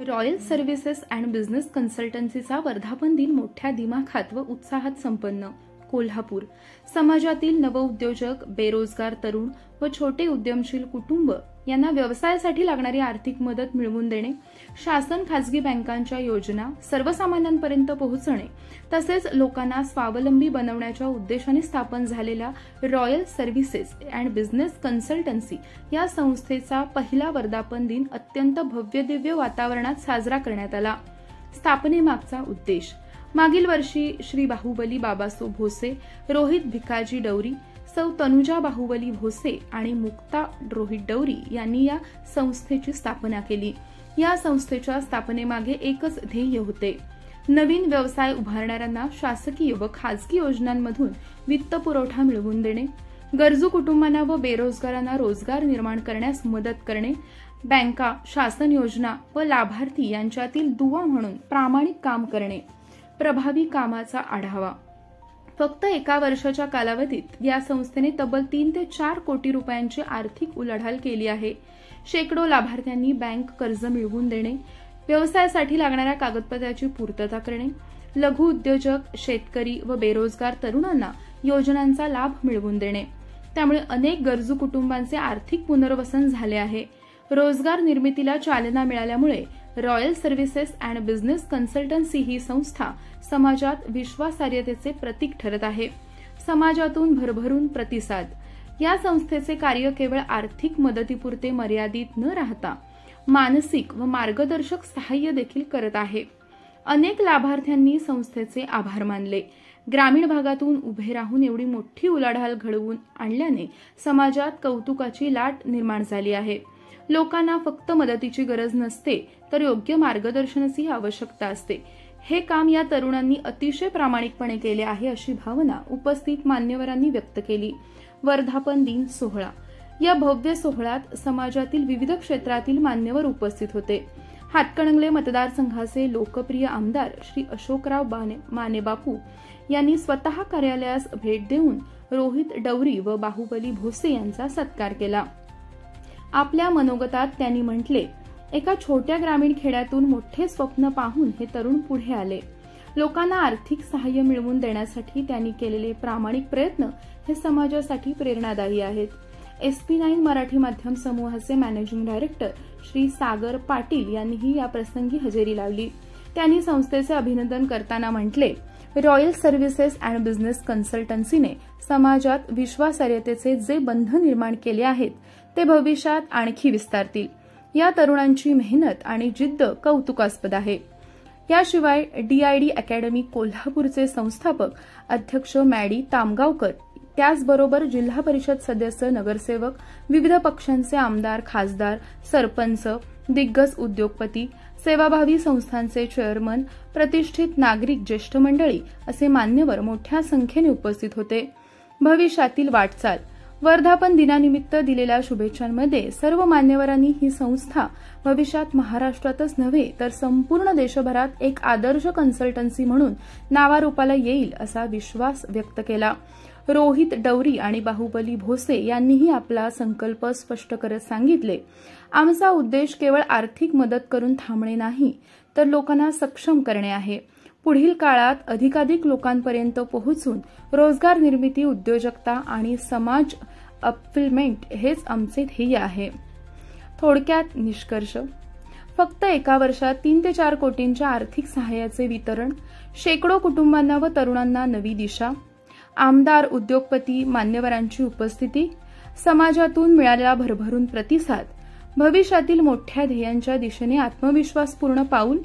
Royal Services and business कन्सल्टन्सीचा वर्धापन दिन मोठ्या दिमाखात व उत्साहात संपन्न. कोल्हापूर. समाजातील नवउद्योजक, बेरोजगार तरुण व छोटे उद्यमशील कुटुंब यांना व्यवसायासाठी लागणारी आर्थिक मदत मिळवून देणे, शासन खासगी बँकांच्या योजना सर्वसामान्यांपर्यंत पोहोचणे तसेच लोकांना स्वावलंबी बनवण्याच्या उद्देशाने स्थापन झालेल्या royal Services and Business consultancy या संस्थेचा पहिला वर्धापन दिन अत्यंत भव्यदिव्य वातावरणात साजरा करण्यात आला. स्थापनेमागचा उद्देश: मागील वर्षी श्री बाहुबली बाबासो भोसे, रोहित भिकाजी डवरी, सौ तनुजा बाहुबली भोसे आणि मुक्ता रोहित डवरी यांनी या संस्थेची स्थापना केली. या संस्थेच्या स्थापनेमागे एकच ध्येय होते: नवीन व्यवसाय उभारणाऱ्यांना शासकीय व खासगी योजनांमधून वित्तपुरवठा मिळवून देणे, गरजू कुटुंबांना व बेरोजगारांना रोजगार निर्माण करण्यास मदत करणे, बँका, शासन योजना व लाभार्थी यांच्यातील दुवा म्हणून प्रामाणिक काम करणे. प्रभावी कामाचा आढावा: फक्त एका वर्षाच्या कालावधीत या संस्थेने तब्बल 3 ते 4 कोटी रुपयांची आर्थिक उलाढाल केली आहे. शेकडो लाभार्थ्यांनी बँक कर्ज मिळवून देणे, व्यवसायासाठी लागणाऱ्या कागदपत्राची पूर्तता करणे, लघु उद्योजक, शेतकरी व बेरोजगार तरुणांना योजनांचा लाभ मिळवून देणे. त्यामुळे अनेक गरजू कुटुंबांचे आर्थिक पुनर्वसन झाले आहे. रोजगार निर्मितीला चालना मिळाल्यामुळे Royal Services and Business Consultancy ही संस्था समाजात विश्वासार्हतेचे प्रतीक ठरत आहे. समाजातून भरभरून प्रतिसाद: या संस्थेचे कार्य केवळ आर्थिक मदतीपुरते मर्यादित न राहता मानसिक व मार्गदर्शक सहाय्य देखील करत आहे. अनेक लाभार्थ्यांनी संस्थेचे आभार मानले. ग्रामीण भागातून उभे राहून एवढी मोठी उलाढाल घडवून आणल्याने समाजात कौतुकाची लाट निर्माण झाली आहे. लोकांना फक्त मदतीची गरज नसते तर योग्य मार्गदर्शनाची आवश्यकता असते. हे काम या तरुणांनी अतिशय प्रामाणिकपणे केले आहे अशी भावना उपस्थित मान्यवरांनी व्यक्त केली. वर्धापन दिन सोहळा: या भव्य सोहळ्यात समाजातील विविध क्षेत्रातील मान्यवर उपस्थित होते. हातकणंगले मतदारसंघाचे लोकप्रिय आमदार श्री अशोकराव माने बापू यांनी स्वतः कार्यालयास भेट देऊन रोहित डवरी व बाहुबली भोसे यांचा सत्कार केला. आपल्या मनोगतात त्यांनी म्हटले, एका छोट्या ग्रामीण खेड्यातून मोठे स्वप्न पाहून हे तरुण पुढे आले. लोकांना आर्थिक सहाय्य मिळवून देण्यासाठी त्यांनी केलेले प्रामाणिक प्रयत्न हे समाजासाठी प्रेरणादायी आहेत. SP9 मराठी माध्यम समूहाचे मॅनेजिंग डायरेक्टर श्री सागर पाटील यांनीही या प्रसंगी हजेरी लावली. त्यांनी संस्थेचे अभिनंदन करताना म्हटले, रॉयल सर्व्हिसेस अँड बिझनेस कन्सल्टन्सीने समाजात विश्वासार्हतेचे जे बंध निर्माण केले आहेत ते भविष्यात आणखी विस्तारतील. या तरुणांची मेहनत आणि जिद्द कौतुकास्पद आहे. याशिवाय DID अकॅडमी कोल्हापूरचे संस्थापक अध्यक्ष मॅडी तामगावकर, त्याचबरोबर जिल्हा परिषद सदस्य, नगरसेवक, विविध पक्षांचे आमदार, खासदार, सरपंच, दिग्गज उद्योगपती, सेवाभावी संस्थांचे चेअरमन, प्रतिष्ठित नागरिक, ज्येष्ठ मंडळी असे मान्यवर मोठ्या संख्येने उपस्थित होते. भविष्यातील वाटचाल: वर्धापन दिनानिमित्त दिलेल्या शुभेच्छांमध्ये सर्व मान्यवरांनी ही संस्था भविष्यात महाराष्ट्रातच नव्हे तर संपूर्ण देशभरात एक आदर्श कन्सल्टन्सी म्हणून नावारूपाला येईल असा विश्वास व्यक्त केला. रोहित डवरी आणि बाहुबली भोसे यांनीही आपला संकल्प स्पष्ट करत सांगितले, आमचा उद्देश केवळ आर्थिक मदत करून थांबणे नाही तर लोकांना सक्षम करणे आहे. पुढील काळात अधिकाधिक लोकांपर्यंत पोहोचून रोजगार निर्मिती, उद्योजकता आणि समाज अपलिफ्टमेंट हेच आमचे ध्येय आहे. थोडक्यात निष्कर्ष: फक्त एका वर्षात 3 ते 4 कोटींच्या आर्थिक सहाय्याचे वितरण, शेकडो कुटुंबांना व तरुणांना नवी दिशा, आमदार, उद्योगपती, मान्यवरांची उपस्थिती, समाजातून मिळालेला भरभरून प्रतिसाद, भविष्यातील मोठ्या ध्येयांच्या दिशेने आत्मविश्वासपूर्ण पाऊल.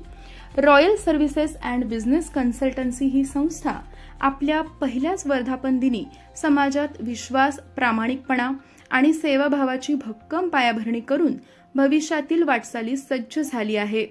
Royal Services and Business Consultancy ही संस्था आपल्या पहिल्याच वर्धापन दिनी समाजात विश्वास, प्रामाणिकपणा आणि सेवाभावाची भक्कम पायाभरणी करून भविष्यातील वाटचालीस सज्ज झाली आहे.